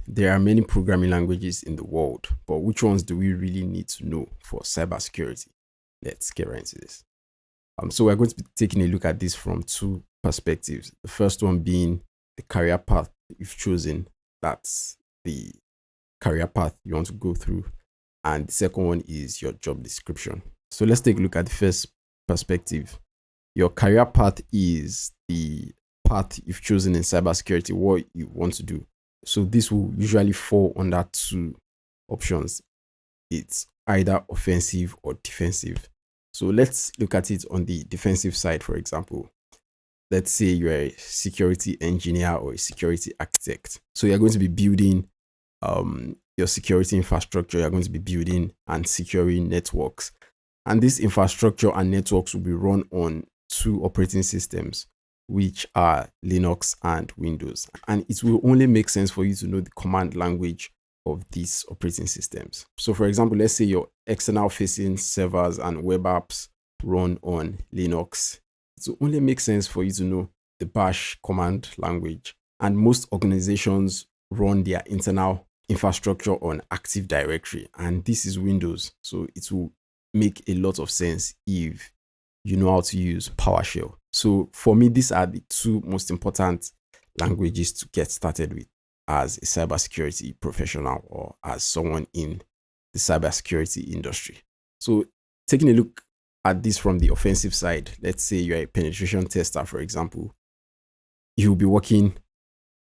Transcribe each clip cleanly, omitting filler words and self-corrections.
there are many programming languages in the world, but which ones do we really need to know for cybersecurity? Let's get right into this. So we're going to be taking a look at this from two perspectives. The first one being the career path you've chosen. That's the career path you want to go through. And the second one is your job description. So let's take a look at the first perspective. Your career path is the path you've chosen in cybersecurity, what you want to do. So this will usually fall under two options. It's either offensive or defensive. So let's look at it on the defensive side, for example. Let's say you're a security engineer or a security architect. So you're going to be building your security infrastructure. You're going to be building and securing networks. And this infrastructure and networks will be run on two operating systems, which are Linux and Windows. And it will only make sense for you to know the command language of these operating systems. So for example, let's say your external facing servers and web apps run on Linux. It will only make sense for you to know the bash command language. And most organizations run their internal infrastructure on Active Directory, and this is Windows. So it will make a lot of sense if you know how to use PowerShell. So for me, these are the two most important languages to get started with as a cybersecurity professional or as someone in the cybersecurity industry. So taking a look at this from the offensive side, let's say you're a penetration tester, for example, you'll be working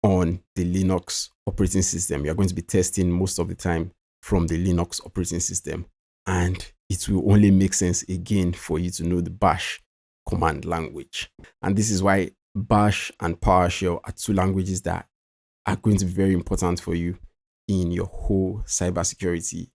on the Linux operating system. You're going to be testing most of the time from the Linux operating system. And it will only make sense again for you to know the bash command language. And this is why bash and PowerShell are two languages that are going to be very important for you in your whole cybersecurity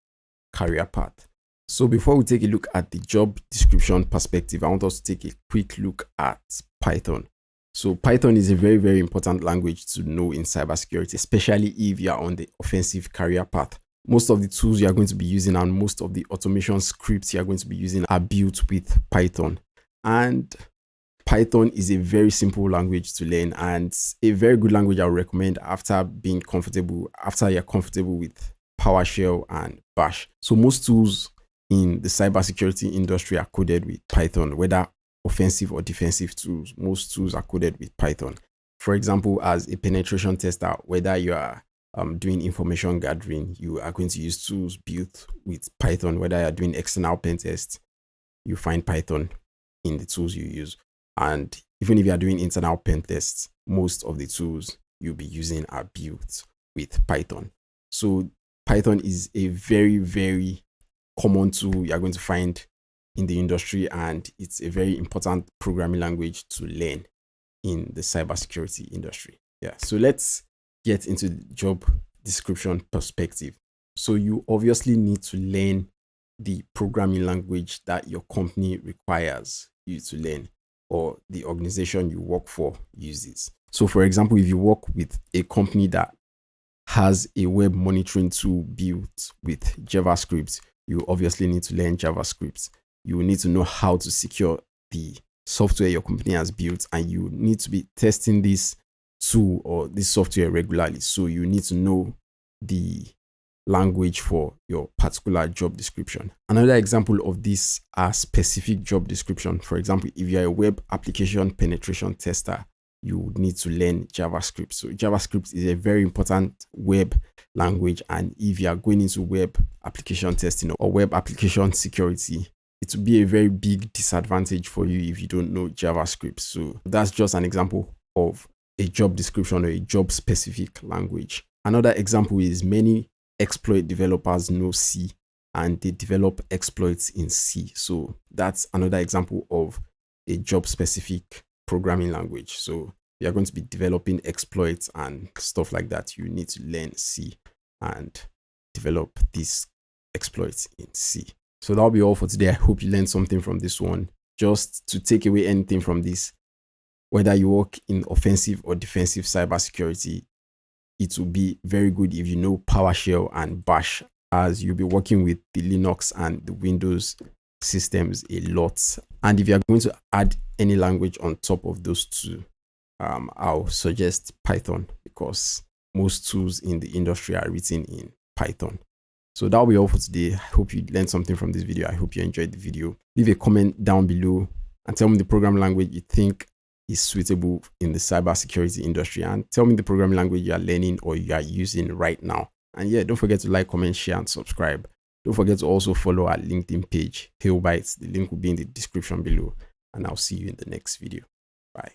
career path. So before we take a look at the job description perspective, I want us to take a quick look at Python. So Python is a very, very important language to know in cybersecurity, especially if you are on the offensive career path. Most of the tools you are going to be using and most of the automation scripts you are going to be using are built with Python. And Python is a very simple language to learn and a very good language I would recommend after you're comfortable with PowerShell and Bash. So most tools in the cybersecurity industry are coded with Python, whether offensive or defensive tools. Most tools are coded with Python. For example, as a penetration tester, whether you are doing information gathering, you are going to use tools built with Python. Whether you're doing external pen tests, you find Python in the tools you use. And even if you are doing internal pen tests, most of the tools you'll be using are built with Python. So Python is a very, very common tool you're going to find in the industry, and it's a very important programming language to learn in the cybersecurity industry. Yeah, so let's get into the job description perspective. So you obviously need to learn the programming language that your company requires you to learn or the organization you work for uses. So for example, if you work with a company that has a web monitoring tool built with JavaScript, you obviously need to learn JavaScript. You will need to know how to secure the software your company has built, and you need to be testing this tool or this software regularly. So you need to know the language for your particular job description. Another example of this are specific job description. For example, if you're a web application penetration tester, you would need to learn JavaScript. So JavaScript is a very important web language. And if you are going into web application testing or web application security, it will be a very big disadvantage for you if you don't know JavaScript. So that's just an example of a job description or a job specific language. Another example is many exploit developers know C and they develop exploits in C. So that's another example of a job specific programming language. So you're going to be developing exploits and stuff like that. You need to learn C and develop these exploits in C. So that'll be all for today. I hope you learned something from this one. Just to take away anything from this, whether you work in offensive or defensive cybersecurity, it will be very good if you know PowerShell and Bash, as you'll be working with the Linux and the Windows systems a lot. And if you're going to add any language on top of those two, I'll suggest Python, because most tools in the industry are written in Python. So that'll be all for today. I hope you learned something from this video. I hope you enjoyed the video. Leave a comment down below and tell me the programming language you think is suitable in the cybersecurity industry, and tell me the programming language you are learning or you are using right now. And yeah, don't forget to like, comment, share, and subscribe. Don't forget to also follow our LinkedIn page, Hailbytes. The link will be in the description below, and I'll see you in the next video. Bye.